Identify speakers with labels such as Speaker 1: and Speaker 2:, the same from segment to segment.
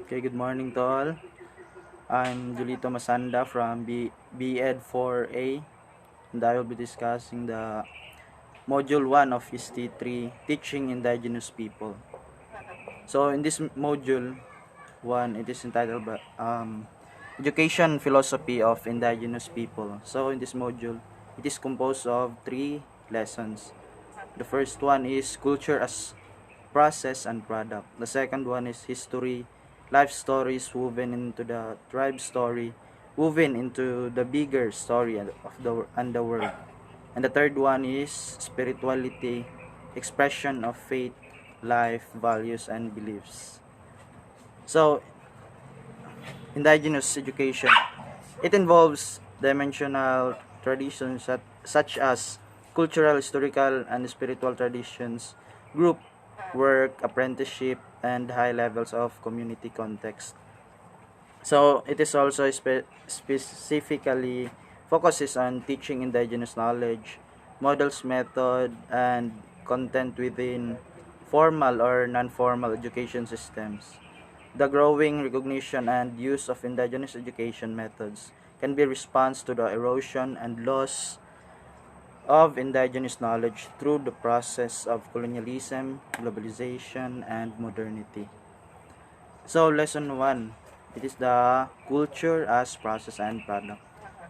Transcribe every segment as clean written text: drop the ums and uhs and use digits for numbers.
Speaker 1: Okay, good morning to all. I'm Julito Masanda from BEd 4A, and I will be discussing the Module 1 of ST3, Teaching Indigenous People. So in this Module 1, it is entitled Education Philosophy of Indigenous People. So in this module, it is composed of 3 lessons. The first one is Culture as Process and Product. The second one is History, Life Stories woven into the tribe story, woven into the bigger story of the world. And the third one is Spirituality, Expression of Faith, Life, Values, and Beliefs. So, Indigenous education. It involves dimensional traditions such as cultural, historical, and spiritual traditions, group work, apprenticeship, and high levels of community context. So it is also specifically focuses on teaching indigenous knowledge, models method, and content within formal or non-formal education systems. The growing recognition and use of indigenous education methods can be response to the erosion and loss of indigenous knowledge through the process of colonialism, globalization, and modernity. So lesson 1, it is the culture as process and product.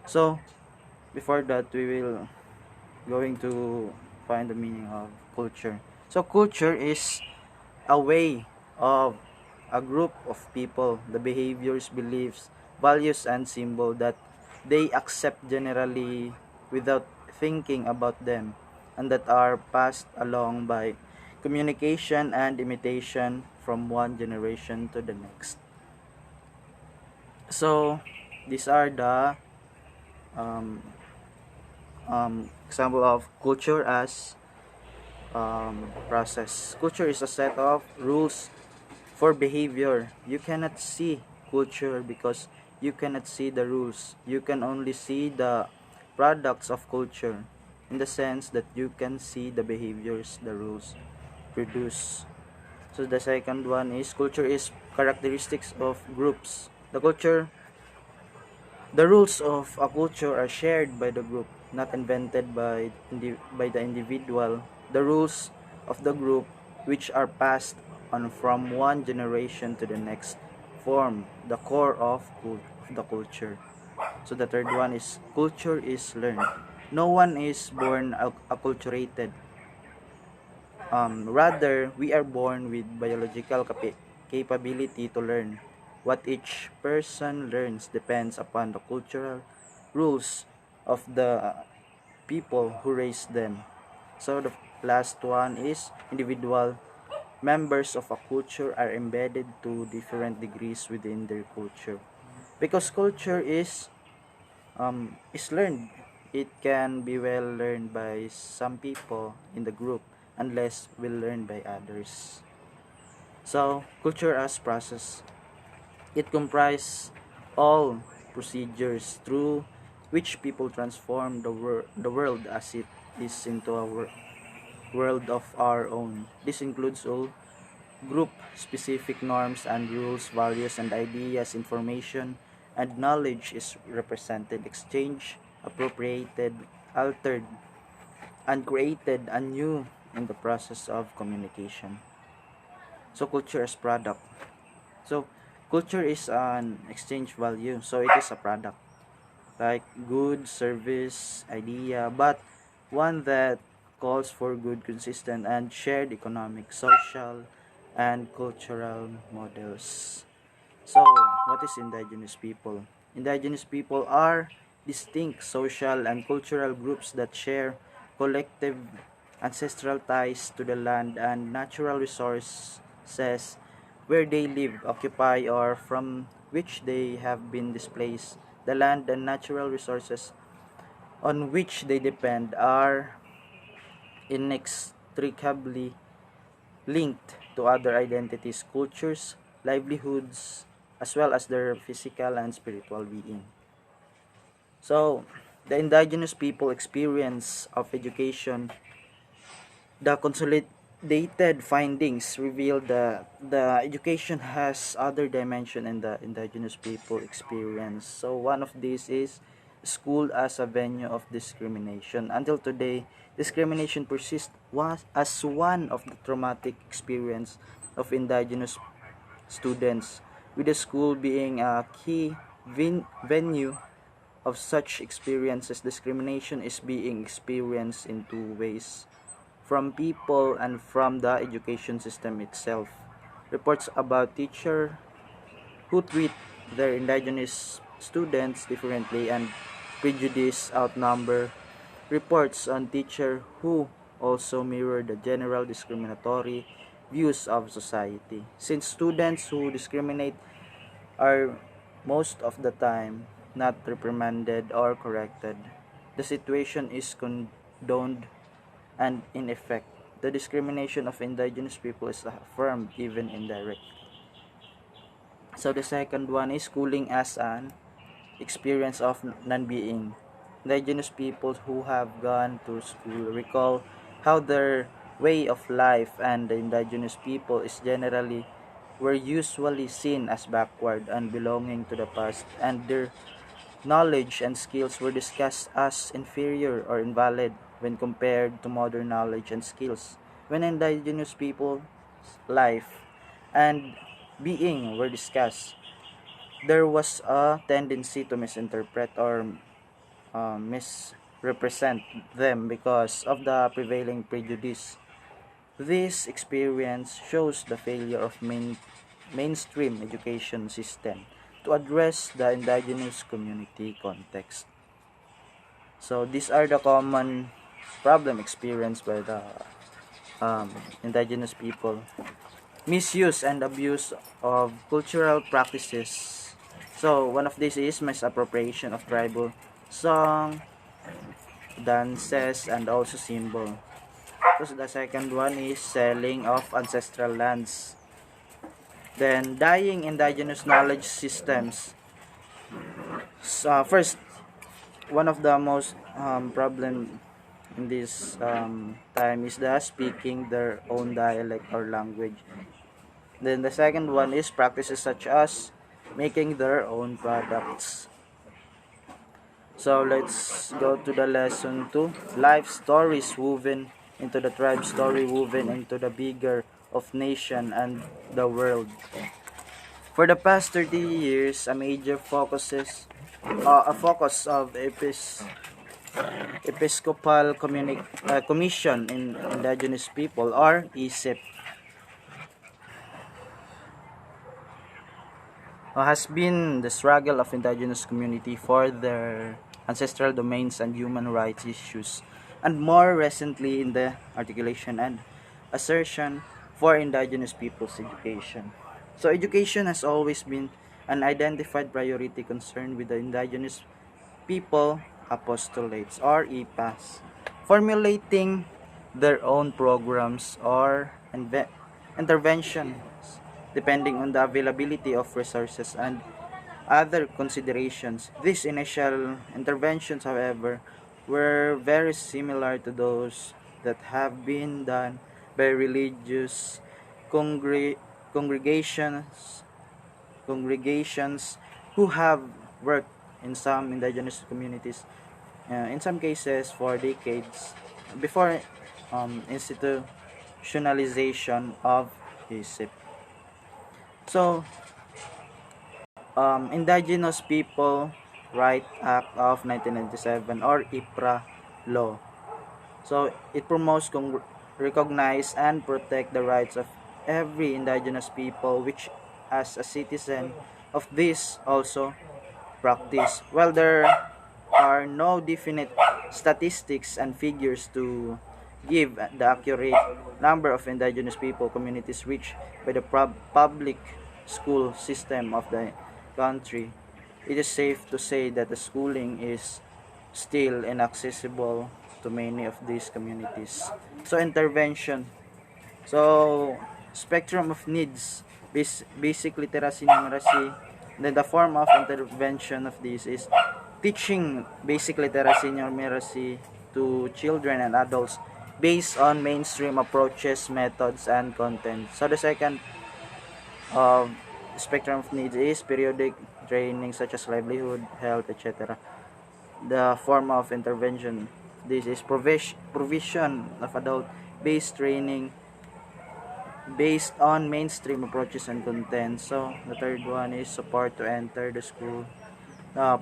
Speaker 1: So before that, we will going to find the meaning of culture. So culture is a way of a group of people, the behaviors, beliefs, values, and symbol that they accept generally without thinking about them, and that are passed along by communication and imitation from one generation to the next. So these are the um, example of culture as process. Culture is a set of rules for behavior. You cannot see culture because you cannot see the rules. You can only see the products of culture in the sense that you can see the behaviors the rules produce. So the second one is culture is characteristics of groups. The rules of a culture are shared by the group, not invented by the individual. The rules of the group, which are passed on from one generation to the next, form the core of the culture. So the third one is culture is learned. No one is born acculturated. Rather, we are born with biological capability to learn. What each person learns depends upon the cultural rules of the people who raised them. So the last one is individual members of a culture are embedded to different degrees within their culture. Because culture is learned. It can be well learned by some people in the group and less well learned by others. So, culture as process. It comprises all procedures through which people transform the world as it is into a world of our own. This includes all group specific norms and rules, values and ideas, information and knowledge is represented, exchanged, appropriated, altered, and created anew in the process of communication. So culture as product. So culture is an exchange value, so it is a product like good, service, idea, but one that calls for good, consistent, and shared economic, social, and cultural models. So, what is indigenous people? Indigenous people are distinct social and cultural groups that share collective ancestral ties to the land and natural resources where they live, occupy, or from which they have been displaced. The land and natural resources on which they depend are inextricably linked to other identities, cultures, livelihoods, as well as their physical and spiritual being. So, the indigenous people experience of education, the Dated findings reveal that the education has other dimension in the indigenous people experience. So one of these is school as a venue of discrimination. Until today, discrimination persists as one of the traumatic experience of indigenous students, with the school being a key venue of such experiences. Discrimination is being experienced in two ways: from people and from the education system itself. Reports about teachers who treat their indigenous students differently and prejudice outnumber reports on teachers who also mirror the general discriminatory views of society. Since students who discriminate are most of the time not reprimanded or corrected, the situation is condoned, and in effect, the discrimination of indigenous people is affirmed even indirectly. So the second one is schooling as an experience of non-being. Indigenous people who have gone to school recall how their way of life and the indigenous people is generally were usually seen as backward and belonging to the past, and their knowledge and skills were discussed as inferior or invalid when compared to modern knowledge and skills. When indigenous people's life and being were discussed, there was a tendency to misinterpret or misrepresent them because of the prevailing prejudice. This experience shows the failure of mainstream education system to address the indigenous community context. So these are the common problem experienced by the indigenous people. Misuse and abuse of cultural practices. So one of these is misappropriation of tribal song, dances, and also symbol. So the second one is selling of ancestral lands. Then dying indigenous knowledge systems. So, first, one of the most problem in this time is the speaking their own dialect or language. Then the second one is practices such as making their own products. So let's go to the lesson 2. Life stories woven into the tribe story, woven into the bigger of nation and the world. For the past 30 years, a major a focus of Episcopal Commission in Indigenous People, or ESIP, has been the struggle of indigenous community for their ancestral domains and human rights issues, and more recently in the articulation and assertion for indigenous people's education. So education has always been an identified priority concern with the indigenous people apostolates, or IPAs, formulating their own programs or interventions depending on the availability of resources and other considerations. These initial interventions, however, were very similar to those that have been done by religious congregations who have worked in some indigenous communities, in some cases for decades before institutionalization of HISIP. So, Indigenous People Right Act of 1997, or IPRA law. So it promotes recognize and protect the rights of every indigenous people, which as a citizen of this also practice. While there are no definite statistics and figures to give the accurate number of indigenous people communities reached by the public school system of the country, it is safe to say that the schooling is still inaccessible to many of these communities. So intervention. So spectrum of needs, basic literacy, numeracy. Then the form of intervention of this is teaching basic literacy, numeracy to children and adults based on mainstream approaches, methods, and content. So the second of spectrum of needs is periodic training such as livelihood, health, etc. The form of intervention. This is provision of adult-based training based on mainstream approaches and content. So the third one is support to enter the school.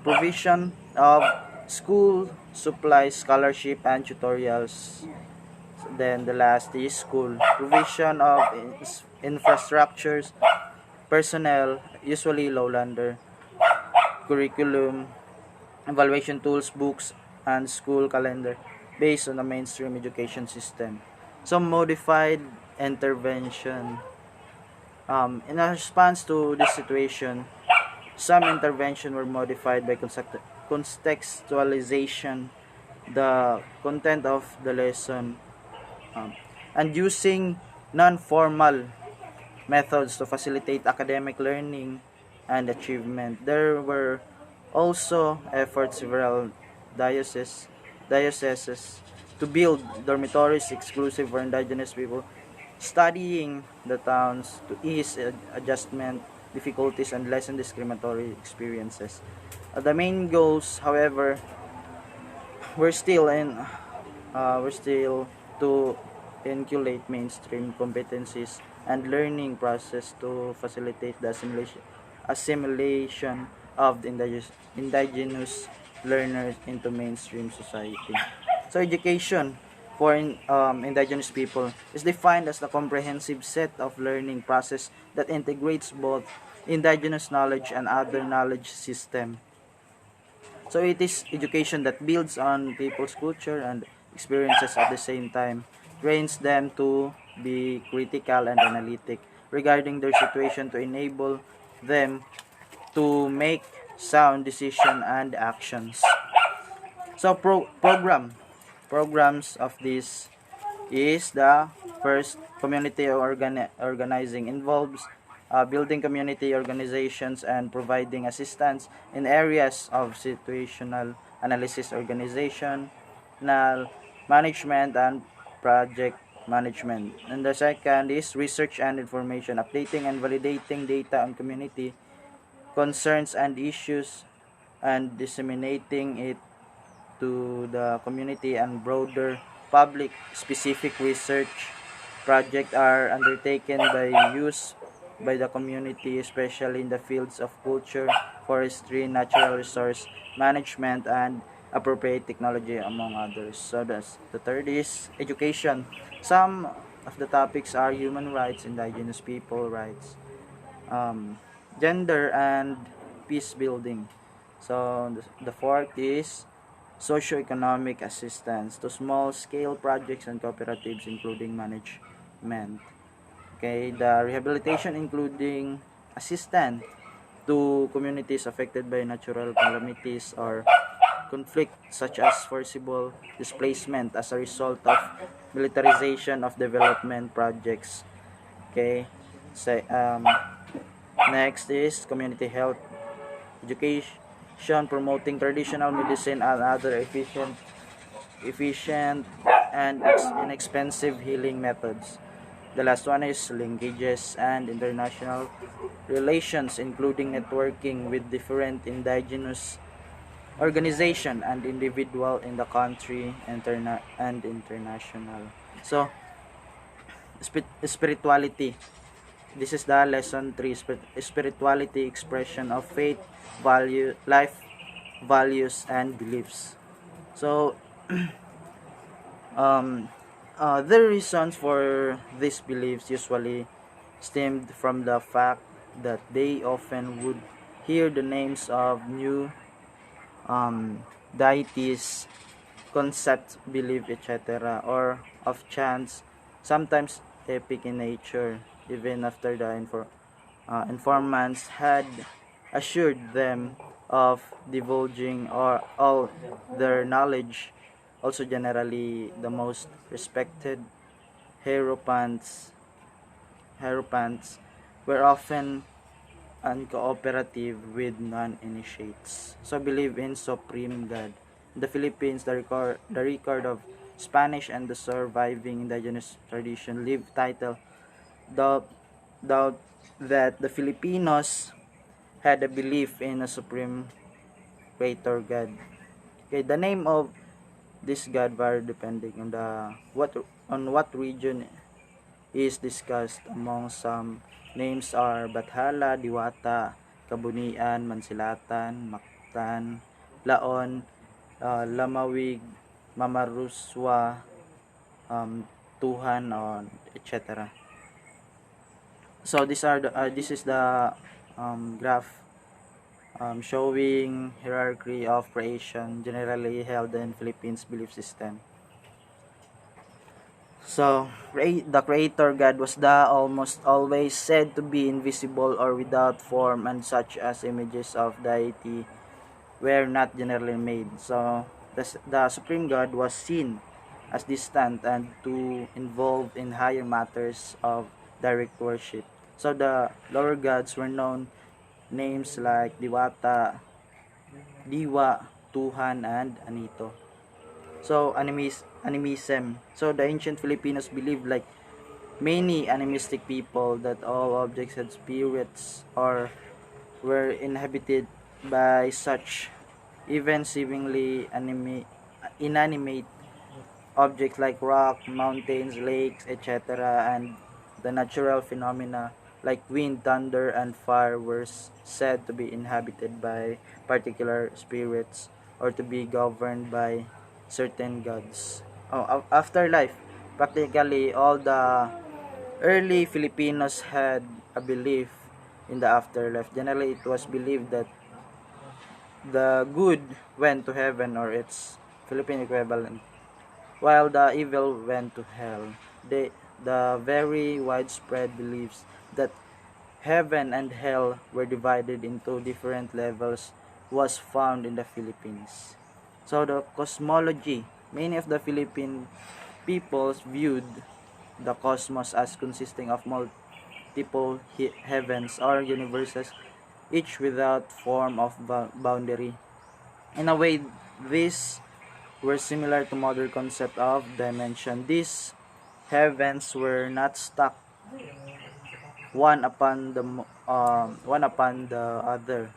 Speaker 1: Provision of school supplies, scholarship, and tutorials. Then the last is school. Provision of infrastructures, personnel, usually lowlander, curriculum, evaluation tools, books, and school calendar based on the mainstream education system. Some modified intervention. In a response to this situation, some intervention were modified by contextualization, the content of the lesson, and using non-formal methods to facilitate academic learning and achievement. There were also efforts several dioceses to build dormitories exclusive for indigenous people studying the towns to ease adjustment difficulties and lessen discriminatory experiences. The main goals, however, were still in we're still to inculcate mainstream competencies and learning process to facilitate the assimilation of the indigenous learners into mainstream society. So education for indigenous people is defined as the comprehensive set of learning process that integrates both indigenous knowledge and other knowledge system. So it is education that builds on people's culture and experiences at the same time, trains them to be critical and analytic regarding their situation to enable them to make sound decision and actions. So programs of this is the first community organizing involves building community organizations and providing assistance in areas of situational analysis, organizational management, and project management. And the second is research and information, updating and validating data on community concerns and issues and disseminating it to the community and broader public. Specific research projects are undertaken by the community, especially in the fields of culture, forestry, natural resource management, and appropriate technology, among others. So that's the third is education. Some of the topics are human rights, indigenous people rights, gender, and peace building. So the fourth is socioeconomic assistance to small-scale projects and cooperatives, including management. Okay, the rehabilitation, including assistance to communities affected by natural calamities or conflict, such as forcible displacement as a result of militarization of development projects. Okay, so next is community health education, promoting traditional medicine and other efficient and inexpensive healing methods. The last one is linkages and international relations, including networking with different indigenous organization and individual in the country and international. So spirituality, this is the lesson 3, spirituality, expression of faith, value, life, values, and beliefs. So the reasons for these beliefs usually stemmed from the fact that they often would hear the names of new deities, concepts, belief, etc., or of chants, sometimes epic in nature, even after the informants had assured them of divulging or all their knowledge. Also, generally, the most respected hierophants were often uncooperative with non-initiates. So believe in supreme God. In the Philippines, the record of Spanish and the surviving indigenous tradition live title doubt, doubt that the Filipinos had a belief in a supreme creator God. Okay, the name of this God vary depending on what region is discussed. Among some names are Bathala, Diwata, Kabunian, Mansilatan, Mactan, Laon, Lamawig, Mamaruswa, Tuhan, etc. So this is the graph showing hierarchy of creation generally held in Philippines belief system. So, the creator God was almost always said to be invisible or without form, and such as images of deity were not generally made. So, the supreme God was seen as distant and to involved in higher matters of direct worship. So, the lower gods were known names like Diwata, Diwa, Tuhan, and Anito. So, animism. So, the ancient Filipinos believed, like many animistic people, that all objects had spirits or were inhabited by such, even seemingly inanimate objects like rock, mountains, lakes, etc., and the natural phenomena like wind, thunder, and fire were said to be inhabited by particular spirits or to be governed by certain gods. Afterlife. Practically all the early Filipinos had a belief in the afterlife. Generally, it was believed that the good went to heaven or its Philippine equivalent, while the evil went to hell. The very widespread beliefs that heaven and hell were divided into different levels was found in the Philippines. So the cosmology, many of the Philippine peoples viewed the cosmos as consisting of multiple heavens or universes, each without form of boundary. In a way, these were similar to modern concept of dimension. These heavens were not stacked one upon the other,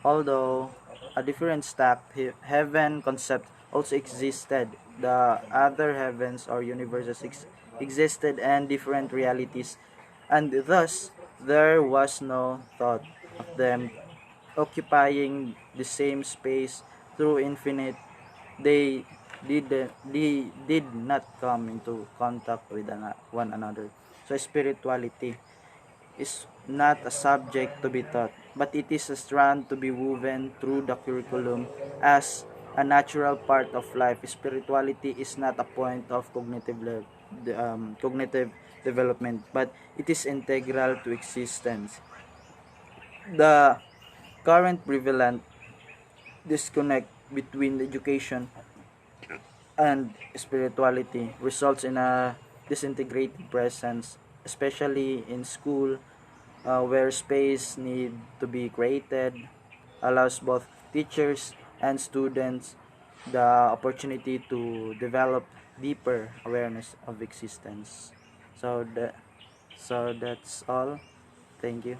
Speaker 1: although a different stacked heaven concept also existed. The other heavens or universes existed and different realities, and thus there was no thought of them occupying the same space through infinite. They did not come into contact with one another. So spirituality is not a subject to be taught, but it is a strand to be woven through the curriculum as a natural part of life. Spirituality is not a point of cognitive development, but it is integral to existence. The current prevalent disconnect between education and spirituality results in a disintegrated presence, especially in school, where space need to be created, allows both teachers and students the opportunity to develop deeper awareness of existence. So that's all. Thank you.